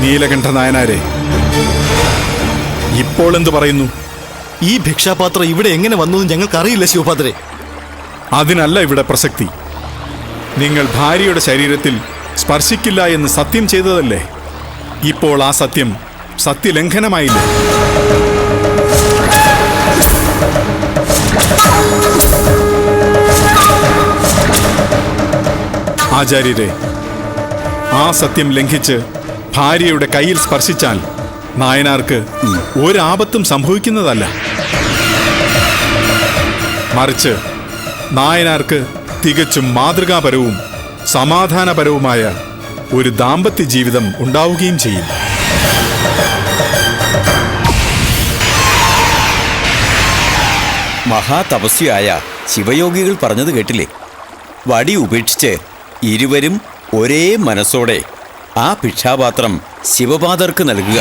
നീലകണ്ഠ നായനാരെ, ഇപ്പോൾ എന്തു പറയുന്നു? ഈ ഭിക്ഷാപാത്രം ഇവിടെ എങ്ങനെ വന്നു ഞങ്ങൾക്കറിയില്ല ശിവപാത്രെ. അതിനല്ല ഇവിടെ പ്രസക്തി. നിങ്ങൾ ഭാര്യയുടെ ശരീരത്തിൽ സ്പർശിക്കില്ല എന്ന് സത്യം ചെയ്തതല്ലേ? ഇപ്പോൾ ആ സത്യം സത്യലംഘനമായില്ല. ആചാര്യരെ, ആ സത്യം ലംഘിച്ച് ഭാര്യയുടെ കയ്യിൽ സ്പർശിച്ചാൽ നായനാർക്ക് ഒരാപത്തും സംഭവിക്കുന്നതല്ല. മറിച്ച് നായനാർക്ക് തികച്ചും മാതൃകാപരവും സമാധാനപരവുമായ ഒരു ദാമ്പത്യ ജീവിതം ഉണ്ടാവുകയും ചെയ്യും. മഹാതപസ്വിയായ ശിവയോഗികൾ പറഞ്ഞത് കേട്ടില്ലേ? വടി ഉപേക്ഷിച്ച് ഇരുവരും ഒരേ മനസ്സോടെ ആ ഭിക്ഷാപാത്രം ശിവപാദർക്ക് നൽകുക.